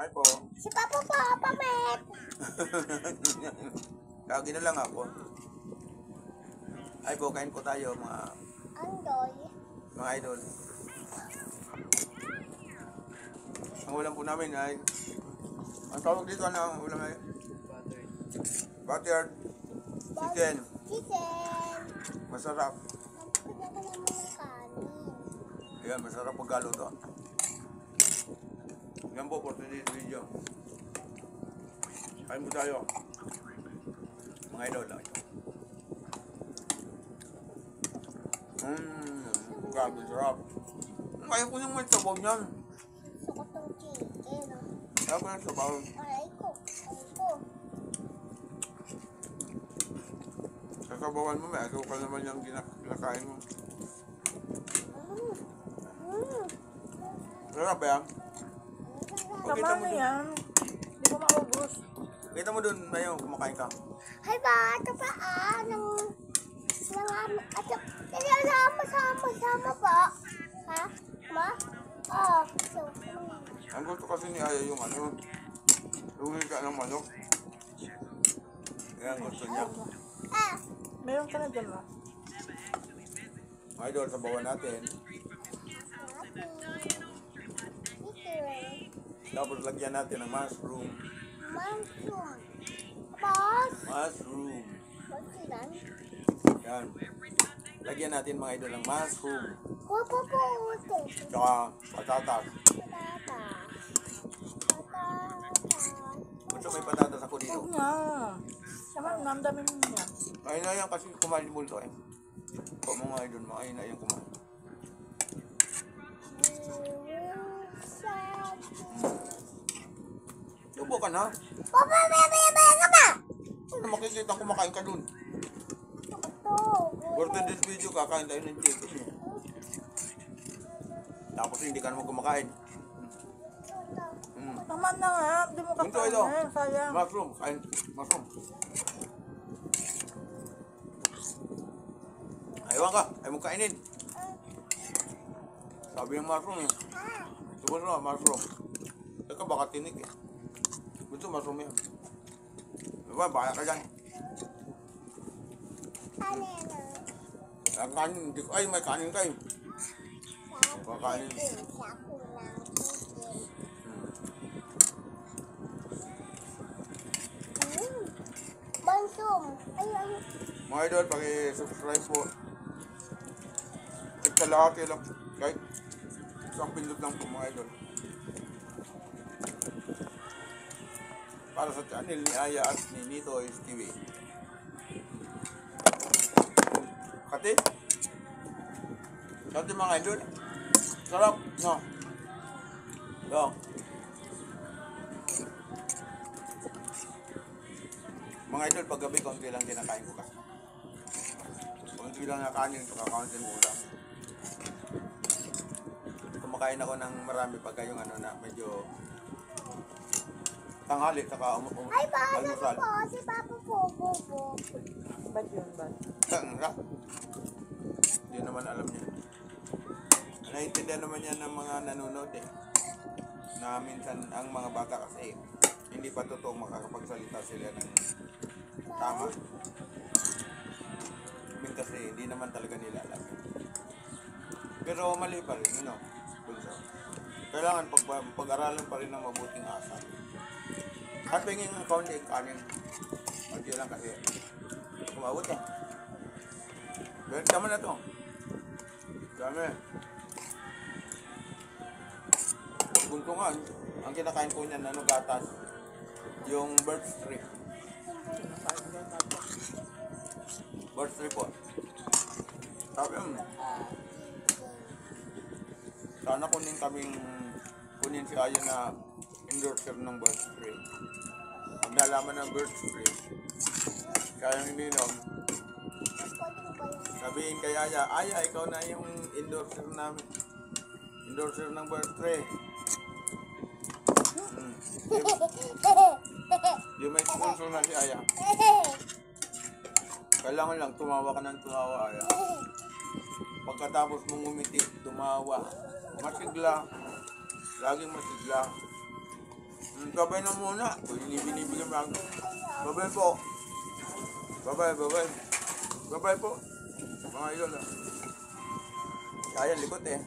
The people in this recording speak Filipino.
Ay po. Si Papa po, pamit. Kagi na lang ako. Ay po, kain po tayo mga Andoy. idol. Ang ulam po namin ay, ang tawag dito na ulam ay buttered chicken. Chicken. Masarap. Nagpagyan ko naman ng kanin. Ayan, masarap pagkalo to. Yan po for today's video. Kain po tayo. Mga idol lang ito. Grabe, sarap. Kaya ko yung may sabaw niyan. Sukot ng chicken. Kaya ko yung sabaw. Aray ko. Sasabawan mo, may asukal naman yung kinakain mo. Sarap ba yan? Tama na yan. Hindi ko maubos. Kita mo dun, Mayo, kumakain ka. Hay ba? Ito pa sama po. Ha? Ma? Oh. So, Ang gusto kasi ni Aya yung yung hika ng manok. Yan, gusto niya. Meron ka na dyan mo. Mga idol, sabawan natin. Tapos lagyan natin ng mushroom. mushroom. Boss. Mushroom. Boss ilan? Yan. Lagyan natin mga idol ng mushroom. Pupuputin. Tsaka patatas. Gusto may patatas ako dito. Huwag na. Sama, namdamin mo yan. Ayun na yan kasi kumain multo eh. Kung mga idol, ayun na yan kumain. Tubo ka na. Papa, may ka ba? Ano makikita kumakain ka dun? Ito. For today's video, kakain tayo ng chicken. Tapos hindi ka naman kumakain. Tama na nga. Hindi mo Ito, ito. kakain. Sayang. Mushroom. Kain. Mushroom. Ayaw ka. Ayaw mo kainin. Sabi yung mushroom eh. Tubo na mushroom. Teka baka tinik eh. Gusto mushroom yan. Diba? Baka ka dyan. Ang kanin. Hindi ko. Ay, may kanin kayo. Kakanin. Bansum. Ay. Mga idol, paki-subscribe po. Kalahati lang. Kahit isang pindot lang po mga idol. Para sa channel ni Aya at ni Nitoys TV. Kati? Kati mga idol. Sarap, no? Yo. Mga idol, paggabi, konti lang kinakain ko kasi. Konti lang na kanin, kakaunti mo ulam. Kumakain ako ng marami pagka yung na medyo tanghali, saka Ay, paano almusal. po? Si Papa po. Ba't yun? Ba't? Hindi naman alam niya. Naiintindihan naman yan ng mga nanonood eh. Na minsan ang mga bata kasi hindi pa totoong makakapagsalita sila ng tama. Kasi hindi naman talaga nila alam. Pero mali pa rin, bunso. Kailangan pag-aralan pa rin ng mabuting asal. At pingin ng kaunti kanin. Hindi lang kasi kumawot eh. Pero tama na to. Dami. Buntungan, ang kinakain ko niyan, gatas. Yung bird strip. Bird strip po. Sabi sana kunin si Aya na endorser ng bird strip. Pag nalaman ng bird strip, kayang ininom, sabihin kay Aya, Aya, ikaw na yung endorser namin. Endorser ng bird strip. Yung may sponsor na si Aya. Kailangan lang tumawa ka ng tumawa, Aya. Pagkatapos mong umiti, tumawa. Masigla. Laging masigla. Babay na muna. Kung hindi binibigyan mo lang. Babay po. Babay, babay. Babay po. Mga idol. Kaya likot eh.